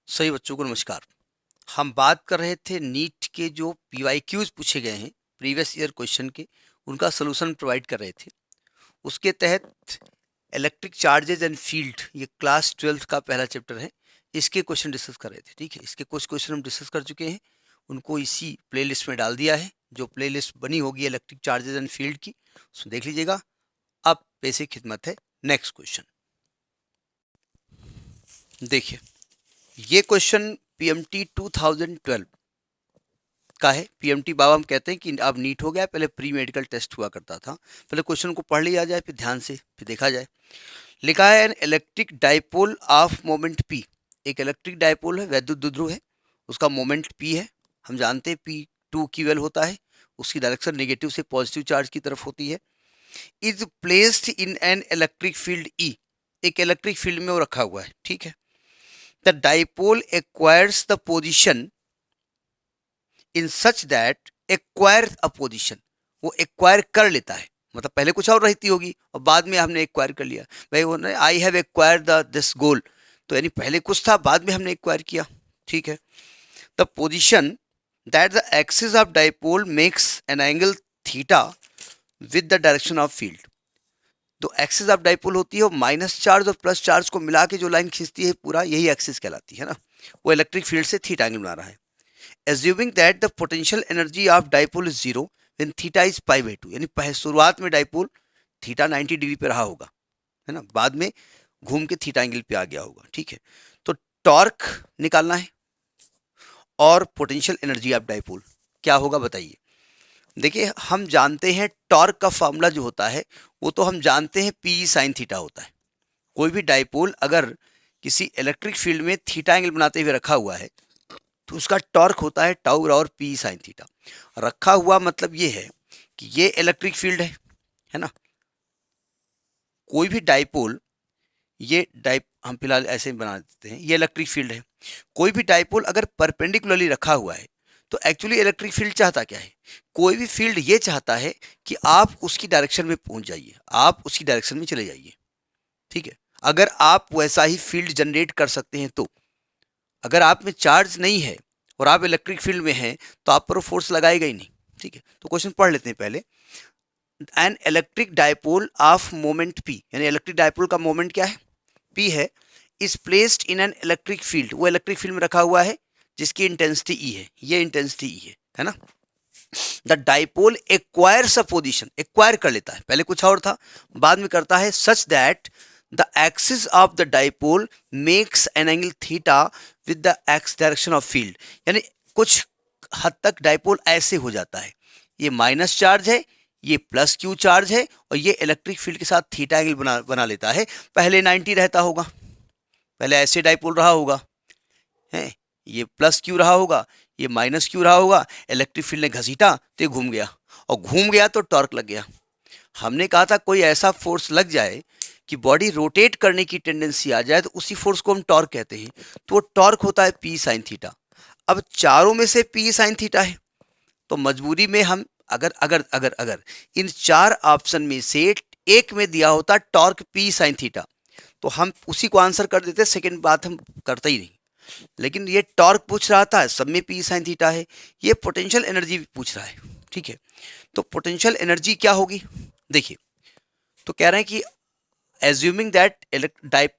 सही बच्चों को नमस्कार। हम बात कर रहे थे नीट के जो पीवाईक्यूज पूछे गए हैं प्रीवियस ईयर क्वेश्चन के, उनका सोल्यूशन प्रोवाइड कर रहे थे। उसके तहत इलेक्ट्रिक चार्जेज एंड फील्ड, ये क्लास 12th का पहला चैप्टर है, इसके क्वेश्चन डिस्कस कर रहे थे। ठीक है, इसके कुछ क्वेश्चन हम डिस्कस कर चुके हैं, उनको इसी प्लेलिस्ट में डाल दिया है। जो प्लेलिस्ट बनी होगी इलेक्ट्रिक चार्जेज एंड फील्ड की, उसमें देख लीजिएगा। अब बेसिक खिदमत है। नेक्स्ट क्वेश्चन देखिए, ये क्वेश्चन पीएमटी 2012 का है। पीएमटी बाबा हम कहते हैं कि अब नीट हो गया, पहले प्री मेडिकल टेस्ट हुआ करता था। पहले क्वेश्चन को पढ़ लिया जाए, फिर ध्यान से फिर देखा जाए। लिखा है an electric dipole of moment P. एक इलेक्ट्रिक डाइपोल है, वैद्युत द्विध्रुव है, उसका मोमेंट पी है। हम जानते हैं पी 2 क्यूएल होता है, उसकी डायरेक्शन नेगेटिव से पॉजिटिव चार्ज की तरफ होती है। Is placed in an electric field E. एक इलेक्ट्रिक फील्ड में वो रखा हुआ है। ठीक है, the dipole acquires the position in such that acquire a position, वो एक्वायर कर लेता है। मतलब पहले कुछ और रहती होगी और बाद में हमने एक्वायर कर लिया। भाई वो I have acquire the this goal, तो यानी पहले कुछ था, बाद में हमने एक्वायर किया। ठीक है, the position that the axis of dipole makes an angle theta with the direction of field. तो एक्सिस ऑफ डाइपोल होती है, वो माइनस चार्ज और प्लस चार्ज को मिला के जो लाइन खींचती है, पूरा यही एक्सिस कहलाती है ना। वो इलेक्ट्रिक फील्ड से थीटा एंगल बना रहा है। Assuming that the potential energy of dipole is zero when theta is pi by 2, यानी पहले शुरुआत में डाइपोल थीटा 90 डिग्री पे रहा होगा, है ना, बाद में घूम के थीटा एंगल पे आ गया होगा। ठीक है, तो टॉर्क निकालना है और पोटेंशियल एनर्जी ऑफ डाइपोल क्या होगा बताइए। देखिए, हम जानते हैं टॉर्क का फॉर्मूला जो होता है वो तो हम जानते हैं पी साइन थीटा होता है। कोई भी डाइपोल अगर किसी इलेक्ट्रिक फील्ड में थीटा एंगल बनाते हुए रखा हुआ है तो उसका टॉर्क होता है टाउ और पी साइन थीटा। रखा हुआ मतलब ये है कि ये इलेक्ट्रिक फील्ड है ना। कोई भी डाइपोल, ये हम फिलहाल ऐसे बना देते हैं, ये इलेक्ट्रिक फील्ड है। कोई भी डाइपोल अगर परपेंडिकुलरली रखा हुआ है तो एक्चुअली इलेक्ट्रिक फील्ड चाहता क्या है? कोई भी फील्ड ये चाहता है कि आप उसकी डायरेक्शन में पहुंच जाइए, आप उसकी डायरेक्शन में चले जाइए। ठीक है, अगर आप वैसा ही फील्ड जनरेट कर सकते हैं तो। अगर आप में चार्ज नहीं है और आप इलेक्ट्रिक फील्ड में हैं तो आप पर वो फोर्स लगाएगा ही नहीं। ठीक है, तो क्वेश्चन पढ़ लेते हैं पहले। An electric dipole of moment P, यानी इलेक्ट्रिक डाइपोल का मोमेंट क्या है? पी है। Is placed in an electric field, वो इलेक्ट्रिक फील्ड में रखा हुआ है जिसकी इंटेंसिटी ई है। ये इंटेंसिटी ई है ना। The dipole acquires a position, acquire कर लेता है, पहले कुछ और था बाद में करता है, such that the axis of the dipole makes an angle theta with the x direction of field. यानी कुछ हद तक डाइपोल ऐसे हो जाता है, ये माइनस चार्ज है, ये प्लस क्यू चार्ज है, और ये इलेक्ट्रिक फील्ड के साथ थीटा एंगल बना लेता है। पहले 90 रहता होगा, पहले ऐसे डाइपोल रहा होगा, है, ये प्लस क्यू रहा होगा, ये माइनस क्यू रहा होगा, इलेक्ट्रिक फील्ड ने घसीटा तो ये घूम गया, और घूम गया तो टॉर्क लग गया। हमने कहा था कोई ऐसा फोर्स लग जाए कि बॉडी रोटेट करने की टेंडेंसी आ जाए तो उसी फोर्स को हम टॉर्क कहते हैं। तो वो टॉर्क होता है पी साइन थीटा। अब चारों में से पी साइन थीटा है, तो मजबूरी में हम अगर अगर अगर अगर इन चार ऑप्शन में से एक में दिया होता टॉर्क पी साइन थीटा तो हम उसी को आंसर कर देते, सेकंड बात हम करते ही नहीं। लेकिन ये टॉर्क पूछ रहा था, सब में पी साइन थीटा है। ये पोटेंशियल एनर्जी भी पूछ रहा है। ठीक है, तो पोटेंशियल एनर्जी क्या होगी देखिए। तो कह रहे हैं कि assuming that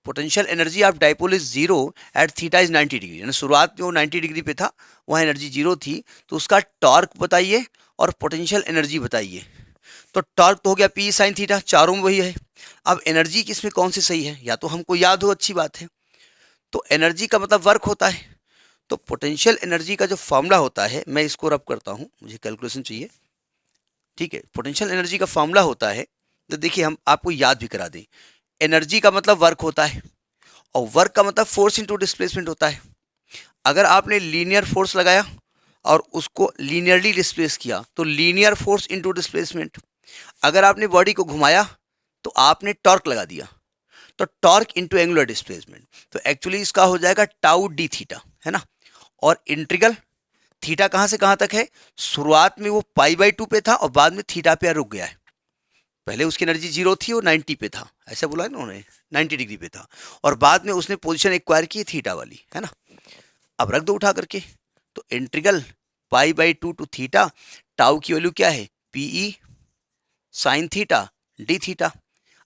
potential energy of dipole is zero at theta is 90 degree, यानी शुरुआत में वो 90 डिग्री पे था, वहाँ एनर्जी जीरो थी, तो उसका टॉर्क बताइए और पोटेंशियल एनर्जी बताइए। तो टॉर्क तो हो गया पी साइन थीटा, चारों में वही है। अब एनर्जी किसमें कौन सी सही है, या तो हमको याद हो, अच्छी बात है। तो एनर्जी का मतलब वर्क होता है, तो पोटेंशियल एनर्जी का जो फॉर्मूला होता है, मैं इसको रब करता हूँ, मुझे कैलकुलेशन चाहिए। ठीक है, पोटेंशियल एनर्जी का फॉर्मूला होता है, तो देखिए हम आपको याद भी करा दें। एनर्जी का मतलब वर्क होता है, और वर्क का मतलब फोर्स इनटू डिस्प्लेसमेंट होता है। अगर आपने लीनियर फोर्स लगाया और उसको लीनियरली डिस्प्लेस किया तो लीनियर फोर्स इनटू डिस्प्लेसमेंट। अगर आपने बॉडी को घुमाया तो आपने टॉर्क लगा दिया, तो टॉर्क इनटू एंगुलर डिस्प्लेसमेंट। तो एक्चुअली इसका हो जाएगा टाउ डी थीटा, है ना। और इंटीग्रल थीटा कहाँ से कहाँ तक है? शुरुआत में वो पाई बाई 2 पे था और बाद में थीटा पे रुक गया है। पहले उसकी एनर्जी 0 थी और 90 पे था, ऐसा बोला है ना उन्होंने, 90 डिग्री पे था, और बाद में उसने पोजीशन एक्वायर की थीटा वाली, है ना। अब रख दो उठा करके, तो इंटीग्रल π/2 टू थीटा, टाउ की वैल्यू क्या है, PE sine theta d theta.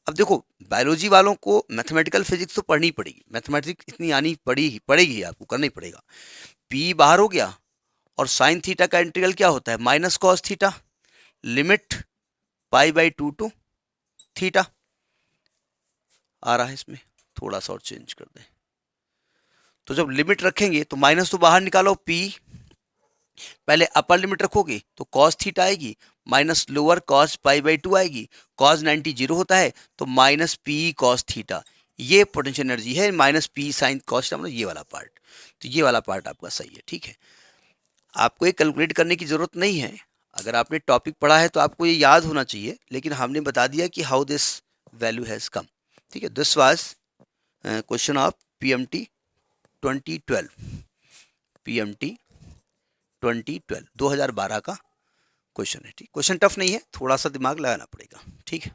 अब देखो, बायोलॉजी वालों को मैथमेटिकल फिजिक्स तो पढ़नी पड़ेगी, मैथमेटिक्स इतनी आनी पड़ेगी आपको, करना ही पड़ेगा। पी बाहर हो गया, और साइन थीटा का इंटीग्रल क्या होता है, minus cos theta, limit π/2 to theta. आ रहा है इसमें, थोड़ा सा और चेंज कर दें, तो जब लिमिट रखेंगे तो माइनस तो बाहर निकालो, पी पहले अपर लिमिट रखोगे तो कॉस थीटा आएगी, माइनस लोअर कॉस π/2 आएगी, कॉस 90 जीरो होता है, तो माइनस पी कॉस थीटा, ये पोटेंशियल एनर्जी है, माइनस पी साइन कॉस, मतलब ये वाला पार्ट। तो ये वाला पार्ट आपका सही है, ठीक है। आपको ये कैलकुलेट करने की जरूरत नहीं है, अगर आपने टॉपिक पढ़ा है तो आपको ये याद होना चाहिए, लेकिन हमने बता दिया कि how this value has come, ठीक है। This was question of PMT 2012, PMT 2012 2012 का क्वेश्चन है, ठीक। क्वेश्चन टफ नहीं है, थोड़ा सा दिमाग लगाना पड़ेगा, ठीक है।